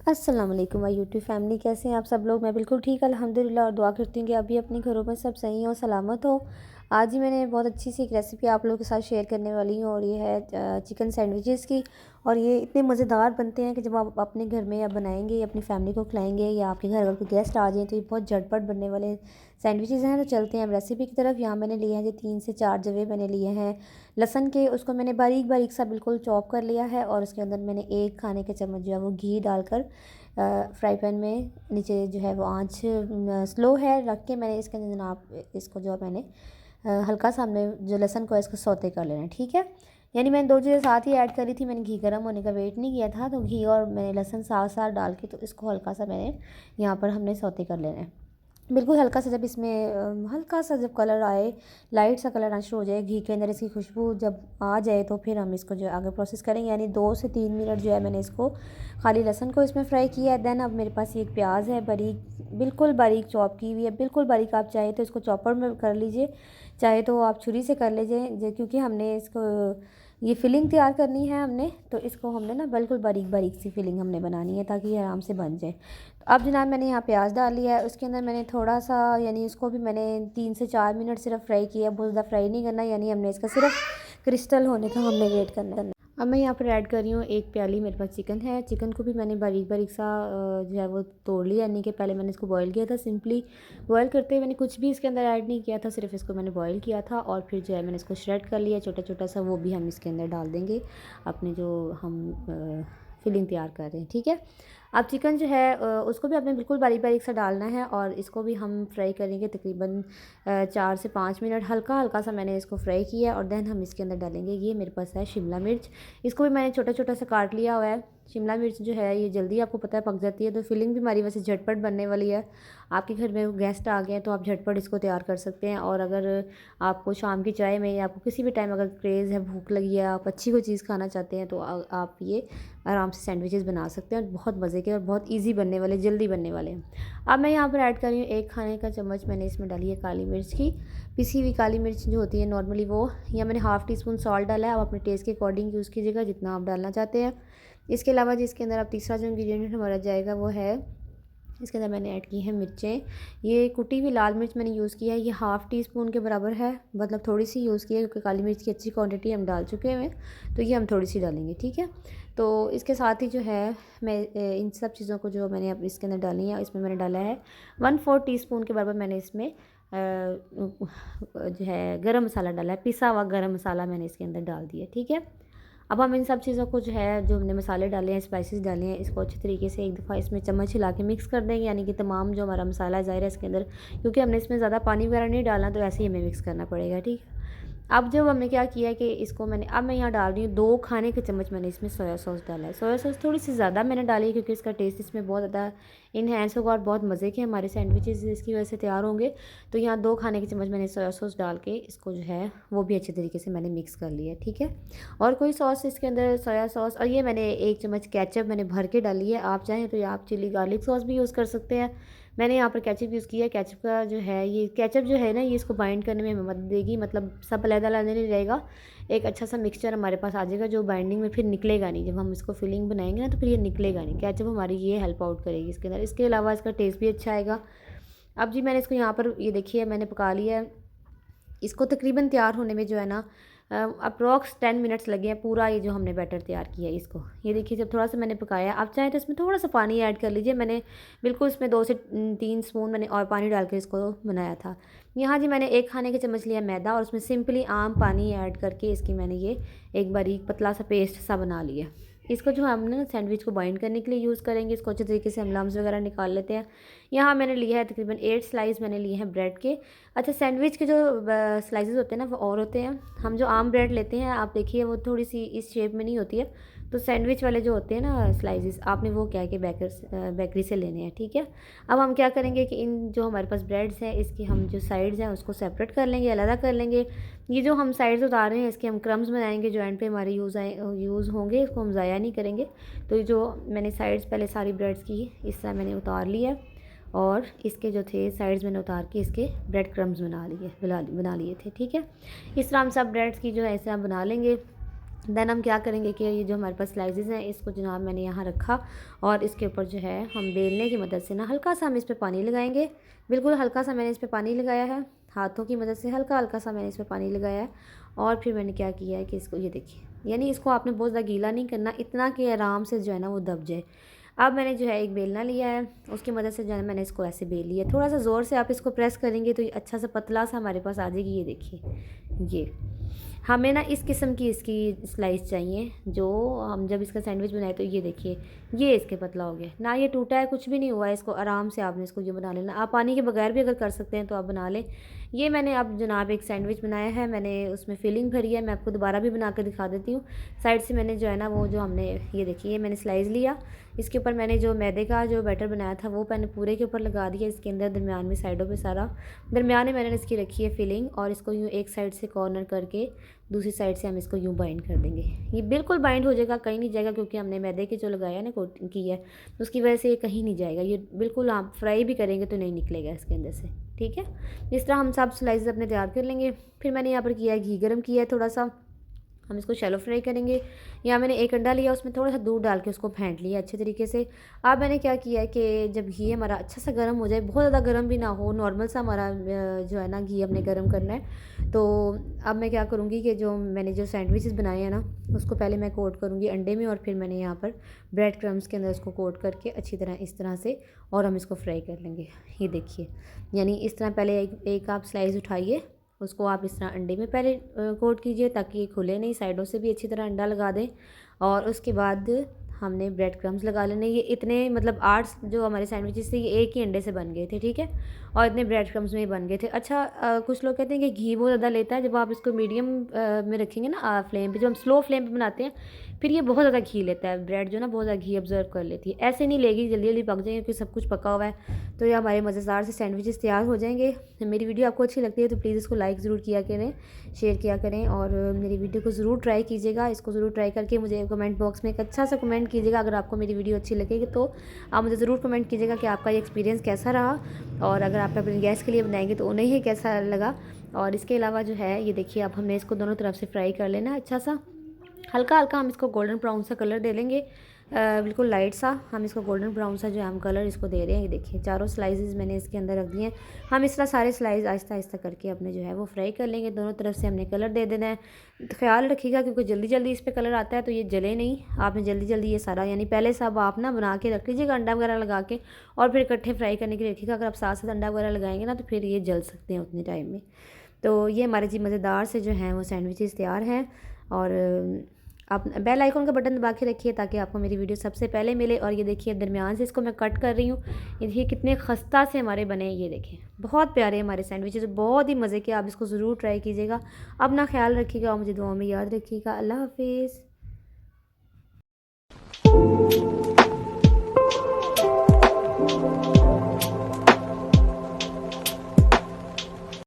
अस्सलाम वालेकुम my YouTube family, कैसे हैं आप सब लोग। मैं बिल्कुल ठीक अल्हम्दुलिल्लाह और दुआ करती हूँ कि अभी अपने घरों में सब सही हो, सलामत हो। आज ही मैंने बहुत अच्छी सी एक रेसिपी आप लोगों के साथ शेयर करने वाली हूँ और ये है चिकन सैंडविचेस की। और ये इतने मज़ेदार बनते हैं कि जब आप अपने घर में या बनाएंगे या अपनी फैमिली को खिलाएंगे या आपके घर अगर कोई गेस्ट आ जाए तो ये बहुत झटपट बनने वाले सैंडविचेस हैं। तो चलते हैं अब रेसिपी की तरफ। यहाँ मैंने लिए हैं जी 3 से 4 जवे मैंने लिए हैं लहसन के, उसको मैंने बारीक बारीक सा बिल्कुल चॉप कर लिया है। और उसके अंदर मैंने 1 खाने के चम्मच जो है वो घी डालकर फ्राई पैन में नीचे जो है वो आंच स्लो है रख के मैंने इसके अंदर जनाब इसको जो मैंने हल्का सा हमने जो लहसन को इसको सौते कर लेना है, ठीक है। यानी मैंने दो चीज़ें साथ ही ऐड करी थी, मैंने घी गर्म होने का वेट नहीं किया था, तो घी और मैंने लहसन साथ साथ डाल के तो इसको हल्का सा मैंने यहाँ पर हमने सौते कर लेना है। बिल्कुल हल्का सा, जब इसमें हल्का सा जब कलर आए, लाइट सा कलर आना शुरू हो जाए घी के अंदर, इसकी खुशबू जब आ जाए तो फिर हम इसको जो है आगे प्रोसेस करेंगे। यानी 2 से 3 मिनट जो है मैंने इसको खाली लहसुन को इसमें फ्राई किया है। देन अब मेरे पास एक प्याज है बारीक, बिल्कुल बारीक चॉप की हुई है, बिल्कुल बारीक। आप चाहे तो इसको चॉपर में कर लीजिए, चाहे तो आप छुरी से कर लीजिए, क्योंकि हमने इसको ये फिलिंग तैयार करनी है हमने, तो इसको हमने ना बिल्कुल बारीक बारीक सी फिलिंग हमने बनानी है ताकि ये आराम से बन जाए। तो अब जनाब मैंने यहाँ प्याज डाल लिया है, उसके अंदर मैंने थोड़ा सा यानी इसको भी मैंने 3 से 4 मिनट सिर्फ फ्राई किया, बहुत ज़्यादा फ्राई नहीं करना, यानी हमने इसका सिर्फ क्रिस्टल होने का हमने वेट करना है। अब मैं यहाँ पर ऐड कर रही हूँ 1 प्याली मेरे पास चिकन है। चिकन को भी मैंने बारीक बारीक सा जो है वो तोड़ लिया, यानी कि पहले मैंने इसको बॉईल किया था। सिंपली बॉईल करते हुए मैंने कुछ भी इसके अंदर ऐड नहीं किया था, सिर्फ इसको मैंने बॉईल किया था और फिर जो है मैंने इसको श्रेड कर लिया छोटा छोटा सा, वो भी हम इसके अंदर डाल देंगे अपने जो हम फिलिंग तैयार कर रहे हैं, ठीक है। अब चिकन जो है उसको भी आपने बिल्कुल बारीक बारीक सा डालना है और इसको भी हम फ्राई करेंगे तकरीबन 4 से 5 मिनट। हल्का हल्का सा मैंने इसको फ्राई किया और देन हम इसके अंदर डालेंगे, ये मेरे पास है शिमला मिर्च, इसको भी मैंने छोटा छोटा सा काट लिया हुआ है। शिमला मिर्च जो है ये जल्दी आपको पता है पक जाती है, तो फिलिंग भी हमारी वैसे झटपट बनने वाली है। आपके घर में गेस्ट आ गए हैं तो आप झटपट इसको तैयार कर सकते हैं। और अगर आपको शाम की चाय में या आपको किसी भी टाइम अगर क्रेज़ है, भूख लगी है, आप अच्छी कोई चीज़ खाना चाहते हैं, तो आप ये आराम से सैंडविचेस बना सकते हैं और बहुत मज़े के और बहुत ईजी बनने वाले, जल्दी बनने वाले हैं। अब मैं यहाँ पर ऐड कर रही हूँ 1 खाने का चम्मच मैंने इसमें डाली है काली मिर्च की, पिसी हुई काली मिर्च जो होती है नॉर्मली वो, या मैंने हाफ़ टी स्पून सॉल्ट डाला है। आप अपने टेस्ट के अकॉर्डिंग यूज़ कीजिएगा जितना आप डालना चाहते हैं। इसके अलावा जिसके अंदर अब तीसरा जो इंग्रेडिएंट हमारा जाएगा वो है, इसके अंदर मैंने ऐड की है मिर्चें। ये कुटी हुई लाल मिर्च मैंने यूज़ किया है, ये हाफ़ टी स्पून के बराबर है, मतलब थोड़ी सी यूज़ की है क्योंकि काली मिर्च की अच्छी क्वांटिटी हम डाल चुके हैं, तो ये हम थोड़ी सी डालेंगे, ठीक है। तो इसके साथ ही जो है मैं इन सब चीज़ों को जो मैंने अब इसके अंदर डाली है, इसमें मैंने डाला है 1/4 टीस्पून के बराबर मैंने इसमें जो है गरम मसाला डाला है, पिसा हुआ गरम मसाला मैंने इसके अंदर डाल दिया, ठीक है। अब हम इन सब चीज़ों को जो है, जो हमने मसाले डाले हैं, स्पाइसेस डाले हैं, इसको अच्छी तरीके से एक दफ़ा इसमें चम्मच हिला के मिक्स कर देंगे। यानी कि तमाम जो हमारा मसाला ज़ाहिर है इसके अंदर, क्योंकि हमने इसमें ज़्यादा पानी वगैरह नहीं डालना, तो ऐसे ही हमें मिक्स करना पड़ेगा, ठीक है। अब जब हमने क्या किया कि इसको मैंने, अब मैं यहाँ डाल रही हूँ 2 खाने के चम्मच मैंने इसमें सोया सॉस डाला है। सोया सॉस थोड़ी सी ज़्यादा मैंने डाली है क्योंकि इसका टेस्ट इसमें बहुत ज़्यादा इन्हेंस होगा और बहुत मज़े के हमारे सैंडविचेस इसकी वजह से तैयार होंगे। तो यहाँ 2 खाने के चम्मच मैंने सोया सॉस डाल के इसको जो है वो भी अच्छे तरीके से मैंने मिक्स कर लिया है, ठीक है। और कोई सॉस इसके अंदर सोया सॉस, और ये मैंने 1 चम्मच केचप मैंने भर के डाली है। आप चाहें तो आप चिली गार्लिक सॉस भी यूज़ कर सकते हैं, मैंने यहाँ पर केचप यूज़ किया है। केचप का जो है, ये केचप जो है ना, ये इसको बाइंड करने में हमें मदद देगी, मतलब सब अलग-अलग नहीं रहेगा, एक अच्छा सा मिक्सचर हमारे पास आ जाएगा जो बाइंडिंग में फिर निकलेगा नहीं। जब हम इसको फिलिंग बनाएंगे ना तो फिर ये निकलेगा नहीं, केचप हमारी ये हेल्प आउट करेगी इसके अंदर। इसके अलावा इसका टेस्ट भी अच्छा आएगा। अब जी मैंने इसको यहाँ पर ये देखिए मैंने पका लिया है। इसको तकरीबन तैयार होने में जो है ना अप्रॉक्स 10 मिनट्स लगे हैं, पूरा ये जो हमने बैटर तैयार किया है इसको। ये देखिए जब थोड़ा सा मैंने पकाया, आप चाहें तो इसमें थोड़ा सा पानी ऐड कर लीजिए। मैंने बिल्कुल इसमें 2 से 3 स्पून मैंने और पानी डाल के इसको बनाया था। यहाँ जी मैंने 1 खाने के चम्मच लिया मैदा और उसमें सिंपली आम पानी ऐड करके इसकी मैंने ये एक बारीक पतला सा पेस्ट सा बना लिया। इसको जो हमने ना सैंडविच को बाइंड करने के लिए यूज़ करेंगे, इसको अच्छे तरीके से हम लम्स वगैरह निकाल लेते हैं। यहाँ मैंने लिया है तकरीबन 8 स्लाइस मैंने लिए हैं ब्रेड के। अच्छा, सैंडविच के जो स्लाइसेस होते हैं ना वो और होते हैं, हम जो आम ब्रेड लेते हैं आप देखिए वो थोड़ी सी इस शेप में नहीं होती है, तो सैंडविच वाले जो होते हैं ना स्लाइसेस, आपने वो क्या है कि बेकरी से लेने हैं, ठीक है। अब हम क्या करेंगे कि इन जो हमारे पास ब्रेड्स हैं इसकी हम जो साइड्स हैं उसको सेपरेट कर लेंगे, अलग कर लेंगे। ये जो हम साइड्स उतार रहे हैं इसके हम क्रम्स बनाएंगे जो एंड पे हमारे यूज़ होंगे, इसको हम ज़ाया नहीं करेंगे। तो ये जो मैंने साइड्स पहले सारी ब्रेड्स की इस तरह मैंने उतार ली है और इसके जो थे साइड्स मैंने उतार के इसके ब्रेड क्रम्स बना लिए थे, ठीक है। इस तरह हम सब ब्रेड्स की जो है इस तरह बना लेंगे। देन हम क्या करेंगे कि ये जो हमारे पास स्लाइसेस हैं इसको जनाब मैंने यहाँ रखा और इसके ऊपर जो है हम बेलने की मदद से ना हल्का सा हम इस पर पानी लगाएंगे। बिल्कुल हल्का सा मैंने इस पर पानी लगाया है, हाथों की मदद से हल्का हल्का सा मैंने इस पर पानी लगाया है। और फिर मैंने क्या किया है कि इसको ये देखिए, यानी इसको आपने बहुत ज़्यादा गीला नहीं करना, इतना कि आराम से जो है ना वो दब जाए। अब मैंने जो है एक बेलना लिया है, उसकी मदद से जो है मैंने इसको ऐसे बेल लिया। थोड़ा सा ज़ोर से आप इसको प्रेस करेंगे तो ये अच्छा सा पतला सा हमारे पास आ जाएगी। ये देखिए, ये हमें ना इस किस्म की इसकी स्लाइस चाहिए जो हम जब इसका सैंडविच बनाए तो ये देखिए, ये इसके पतला हो गया ना, ये टूटा है, कुछ भी नहीं हुआ है। इसको आराम से आपने इसको ये बना लेना। आप पानी के बगैर भी अगर कर सकते हैं तो आप बना लें। ये मैंने अब जनाब एक सैंडविच बनाया है, मैंने उसमें फिलिंग भरी है। मैं आपको दोबारा भी बना कर दिखा देती हूँ। साइड से मैंने जो है ना वो जो हमने ये देखिए, ये मैंने स्लाइस लिया, इसके ऊपर मैंने जो मैदे का जो बैटर बनाया था वो मैंने पूरे के ऊपर लगा दिया। इसके अंदर दरमियान में साइडों पे सारा दरमियान में मैंने इसकी रखी है फिलिंग, और इसको यूँ एक साइड से कॉर्नर करके दूसरी साइड से हम इसको यूँ बाइंड कर देंगे। ये बिल्कुल बाइंड हो जाएगा, कहीं नहीं जाएगा, क्योंकि हमने मैदे की जो लगाया ना कोटिंग की है तो उसकी वजह से ये कहीं नहीं जाएगा। ये बिल्कुल आप फ्राई भी करेंगे तो नहीं निकलेगा इसके अंदर से। ठीक है, इस तरह हम सब स्लाइसेस अपने तैयार कर लेंगे। फिर मैंने यहाँ पर किया है घी गर्म किया है थोड़ा सा, हम इसको शैलो फ्राई करेंगे। यहाँ मैंने एक अंडा लिया, उसमें थोड़ा सा दूध डाल के उसको फेंट लिया अच्छे तरीके से। अब मैंने क्या किया है कि जब घी हमारा अच्छा सा गर्म हो जाए, बहुत ज़्यादा गर्म भी ना हो, नॉर्मल सा हमारा जो है ना घी हमने गर्म करना है। तो अब मैं क्या करूँगी कि जो मैंने जो सैंडविचेस बनाए हैं ना उसको पहले मैं कोट करूँगी अंडे में, और फिर मैंने यहाँ पर ब्रेड क्रम्स के अंदर उसको कोट करके अच्छी तरह इस तरह से और हम इसको फ्राई कर लेंगे। ये देखिए, यानी इस तरह पहले एक आप स्लाइस उठाइए, उसको आप इस तरह अंडे में पहले कोट कीजिए ताकि ये खुले नहीं, साइडों से भी अच्छी तरह अंडा लगा दें। और उसके बाद हमने ब्रेड क्रम्स लगा लेने। ये इतने मतलब 8 जो हमारे सैंडविचेस थे ये एक ही अंडे से बन गए थे। ठीक है, और इतने ब्रेड क्रम्स में ही बन गए थे। अच्छा, कुछ लोग कहते हैं कि घी बहुत ज़्यादा लेता है। जब आप इसको मीडियम में रखेंगे ना फ्लेम पे, जब हम स्लो फ्लेम पे बनाते हैं फिर ये बहुत ज़्यादा घी लेता है, ब्रेड जो ना बहुत ज़्यादा घी ऑब्जर्व कर लेती है। ऐसे नहीं लेगी, जल्दी जल्दी पक जाएंगे क्योंकि सब कुछ पका हुआ है। तो ये हमारे मज़ेदार से सैंडविचेस तैयार हो जाएंगे। मेरी वीडियो आपको अच्छी लगती है तो प्लीज़ इसको लाइक ज़रूर किया करें, शेयर किया करें, और मेरी वीडियो को ज़रूर ट्राई कीजिएगा। इसको ज़रूर ट्राई करके मुझे कमेंट बॉक्स में एक अच्छा सा कमेंट कीजिएगा। अगर आपको मेरी वीडियो अच्छी लगेगी तो आप मुझे ज़रूर कमेंट कीजिएगा कि आपका ये एक्सपीरियंस कैसा रहा, और अगर आप अपने गैस के लिए बनाएंगे तो उन्हें ही कैसा लगा। और इसके अलावा जो है ये देखिए, अब हमने इसको दोनों तरफ से फ्राई कर लेना अच्छा सा, हल्का हल्का हम इसको गोल्डन ब्राउन सा कलर दे लेंगे। बिल्कुल लाइट सा हम इसको गोल्डन ब्राउन सा जो हम कलर इसको दे रहे हैं। ये देखिए, चारों स्लाइसेस मैंने इसके अंदर रख दिए हैं। हम इस तरह सारे स्लाइस आहिस्ता आहिस्ता करके अपने जो है वो फ्राई कर लेंगे। दोनों तरफ से हमने कलर दे देना है। ख्याल रखिएगा क्योंकि जल्दी जल्दी इस पर कलर आता है तो ये जले नहीं। आपने जल्दी जल्दी ये सारा यानी पहले सब आप ना बना के रख लीजिएगा अंडा वगैरह लगा के, और फिर इकट्ठे फ्राई करने के लिए रखिएगा। अगर आप साथ साथ अंडा वगैरह लगाएंगे ना तो फिर ये जल सकते हैं उतने टाइम में। तो ये हमारे जी मज़ेदार से जो हैं वो सैंडविचेस तैयार हैं। और आप बेल आइकन का बटन दबा के रखिए ताकि आपको मेरी वीडियो सबसे पहले मिले। और ये देखिए, दरमियान से इसको मैं कट कर रही हूँ। ये देखिए कितने खस्ता से हमारे बने। ये देखिए बहुत प्यारे हमारे सैंडविचेस, बहुत ही मज़े के। आप इसको ज़रूर ट्राई कीजिएगा। अपना ख्याल रखिएगा और मुझे दुआ में याद रखिएगा। अल्लाह हाफिज़।